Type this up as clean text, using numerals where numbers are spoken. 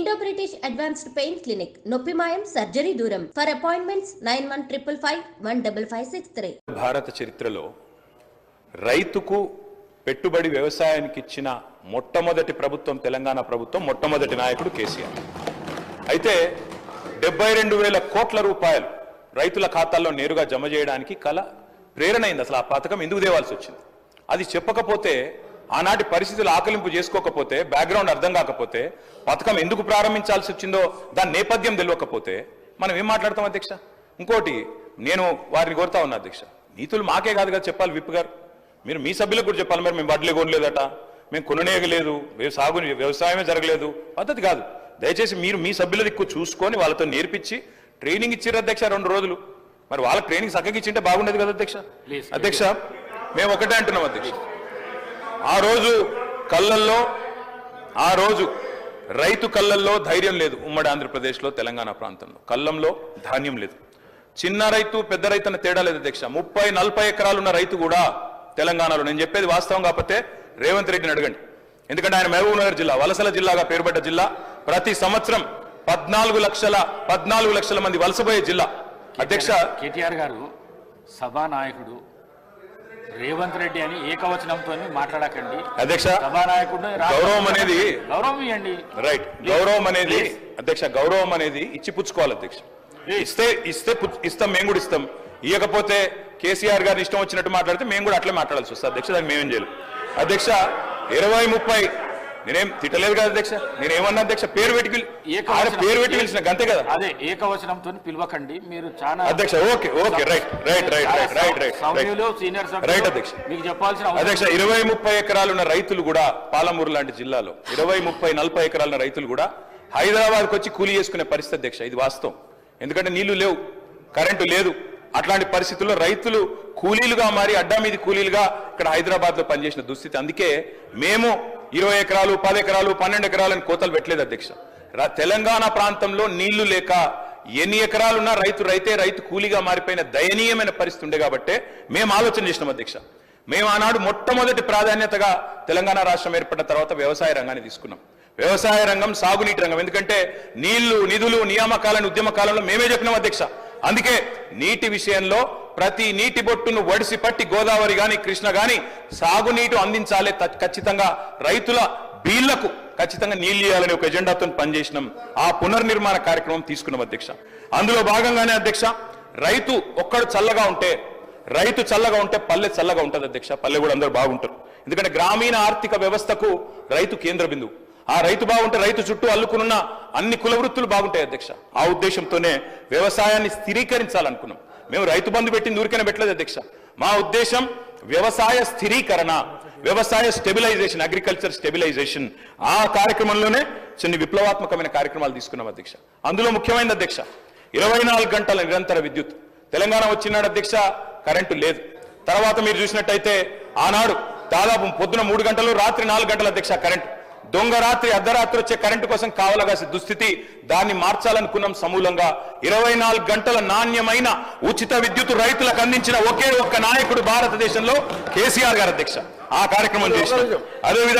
Indo British advanced pain clinic నొప్పిమాయం surgery దూరం for appointments 9155515563. భారత చరిత్రలో రైతుకు పెట్టుబడి వ్యవసాయానికి ఇచ్చిన మొట్టమొదటి ప్రభుత్వం తెలంగాణ ప్రభుత్వం, మొట్టమొదటి నాయకుడు కేసీఆర్. అయితే 72,000 కోట్ల రూపాయలు రైతుల ఖాతాల్లో నేరుగా జమ చేయడానికి ప్రేరణ అయింది. అసలు ఆ పథకం ఎందుకు తేవాల్సి వచ్చింది అది చెప్పకపోతే, ఆనాటి పరిస్థితులు ఆకలింపు చేసుకోకపోతే, బ్యాక్గ్రౌండ్ అర్థం కాకపోతే, పథకం ఎందుకు ప్రారంభించాల్సి వచ్చిందో దాని నేపథ్యం తెలియకపోతే మనం ఏం మాట్లాడతాం అధ్యక్ష? ఇంకోటి నేను వారిని కోరుతా ఉన్నా అధ్యక్ష, నీతులు మాకే కాదు కదా చెప్పాలి. విప్ గారు మీరు మీ సభ్యులకు కూడా చెప్పాలి. మరి మేము వడ్లే కొనలేదట, మేము కొననేయలేదు, వ్యవసాయమే జరగలేదు, పద్ధతి కాదు. దయచేసి మీరు మీ సభ్యుల దిక్కు చూసుకొని వాళ్ళతో నేర్పించి ట్రైనింగ్ ఇచ్చారు అధ్యక్ష 2 రోజులు. మరి వాళ్ళకి ట్రైనింగ్ చక్కగా ఇచ్చింటే బాగుండేది కదా అధ్యక్ష. అధ్యక్ష మేము ఒకటే అంటున్నాం అధ్యక్ష, ఆ రోజు రైతు కళ్ళల్లో ధైర్యం లేదు. ఉమ్మడి ఆంధ్రప్రదేశ్లో తెలంగాణ ప్రాంతంలో కళ్ళంలో ధాన్యం లేదు. చిన్న రైతు పెద్ద రైతు అన్న తేడా లేదు అధ్యక్ష. 30-40 ఎకరాలు ఉన్న రైతు కూడా తెలంగాణలో, నేను చెప్పేది వాస్తవం కాకపోతే రేవంత్ రెడ్డిని అడగండి, ఎందుకంటే ఆయన మహబూబ్ నగర్ జిల్లా వలసల జిల్లాగా పేరుపడ్డ జిల్లా. ప్రతి సంవత్సరం 14 లక్షల మంది వలసపోయే జిల్లా. అధ్యక్ష కేటీఆర్ గారు సభానాయకుడు రేవంత్ రెడ్డి అని ఏకవచనంతో మాట్లాడకండి అధ్యక్ష. సభానాయకుడు గౌరవం అనేది గౌరవం ఇవ్వండి. రైట్, గౌరవం అనేది అధ్యక్ష, గౌరవం అనేది ఇచ్చి పుచ్చుకోవాలి అధ్యక్ష. ఇస్తాం, మేము కూడా ఇస్తాం. ఇవ్వకపోతే కేసీఆర్ గారిని ఇష్టం వచ్చినట్టు మాట్లాడితే మేము కూడా అట్లే మాట్లాడాల్సి వస్తుంది అధ్యక్ష. దాన్ని మేమేం చేయాలి అధ్యక్ష. 20-30 నేనేం తిట్టలేదు కదా అధ్యక్ష, నేనేమన్నా అధ్యక్ష పేరు పెట్టి పిలిచిన గంతే కదా. అదే ఏకవచనంతో పిలవకండి మీరు చాలా అధ్యక్ష. ఓకే రైట్ అధ్యక్ష. మీకు చెప్పాల్సిన అధ్యక్ష 20-30 ఎకరాలు ఉన్న రైతులు కూడా, పాలమూరు లాంటి జిల్లాలో 20-30-40 ఎకరాల రైతులు కూడా హైదరాబాద్కి వచ్చి కూలీ చేసుకునే పరిస్థితి అధ్యక్ష. ఇది వాస్తవం. ఎందుకంటే నీళ్లు లేవు, కరెంటు లేదు. అట్లాంటి పరిస్థితుల్లో రైతులు కూలీలుగా మారి అడ్డా మీది కూలీలుగా ఇక్కడ హైదరాబాద్ లో పనిచేసిన దుస్థితి. అందుకే మేము 20 ఎకరాలు 10 ఎకరాలు 12 ఎకరాలని కోతలు పెట్టలేదు అధ్యక్ష. తెలంగాణ ప్రాంతంలో నీళ్లు లేక ఎన్ని ఎకరాలున్నా రైతు కూలీగా మారిపోయిన దయనీయమైన పరిస్థితి ఉండే కాబట్టే మేము ఆలోచన చేసినాం అధ్యక్ష. మేము ఆనాడు మొట్టమొదటి ప్రాధాన్యతగా తెలంగాణ రాష్ట్రం ఏర్పడిన తర్వాత వ్యవసాయ రంగాన్ని తీసుకున్నాం. వ్యవసాయ రంగం, సాగునీటి రంగం. ఎందుకంటే నీళ్లు, నిధులు, నియామకాలను ఉద్యమ కాలంలో మేమే చెప్పినాం అధ్యక్ష. అందుకే నీటి విషయంలో ప్రతి నీటి బొట్టును వడిసి పట్టి గోదావరి గాని కృష్ణ గాని సాగునీటి అందించాలి, ఖచ్చితంగా రైతుల బీళ్లకు ఖచ్చితంగా నీళ్లు ఇవ్వాలని ఒక ఎజెండాతో పనిచేసినాం. ఆ పునర్నిర్మాణ కార్యక్రమం తీసుకున్నాం అధ్యక్ష. అందులో భాగంగానే అధ్యక్ష, రైతు చల్లగా ఉంటే పల్లె చల్లగా ఉంటుంది అధ్యక్ష. పల్లె కూడా అందరూ బాగుంటారు. ఎందుకంటే గ్రామీణ ఆర్థిక వ్యవస్థకు రైతు కేంద్ర బిందువు. ఆ రైతు బాగుంటే రైతు చుట్టూ అల్లుకున్న అన్ని కుల వృత్తులు బాగుంటాయి అధ్యక్ష. ఆ ఉద్దేశంతోనే వ్యవసాయాన్ని స్థిరీకరించాలనుకున్నాం. మేము రైతు బంధు పెట్టింది ఊరికనే పెట్టలేదు అధ్యక్ష. మా ఉద్దేశం వ్యవసాయ స్థిరీకరణ, వ్యవసాయ స్టెబిలైజేషన్, అగ్రికల్చర్ స్టెబిలైజేషన్. ఆ కార్యక్రమంలోనే కొన్ని విప్లవాత్మకమైన కార్యక్రమాలు తీసుకున్నాం అధ్యక్ష. అందులో ముఖ్యమైనది అధ్యక్ష 24 గంటల నిరంతర విద్యుత్. తెలంగాణ వచ్చినాడు అధ్యక్ష, కరెంటు లేదు. తర్వాత మీరు చూసినట్టయితే ఆనాడు దాదాపు పొద్దున 3 గంటలు, రాత్రి 4 గంటల అధ్యక్ష కరెంటు. దొంగ రాత్రి, అర్ధరాత్రి వచ్చే కరెంటు కోసం కావలగాసే దుస్థితి. దాన్ని మార్చాలనుకున్నాం సమూలంగా. 24 గంటల నాణ్యమైన ఉచిత విద్యుత్ రైతులకు అందించిన ఒకే ఒక్క నాయకుడు భారతదేశంలో కేసీఆర్ గారు అధ్యక్ష. ఆ కార్యక్రమం చేసినాం. అదేవిధంగా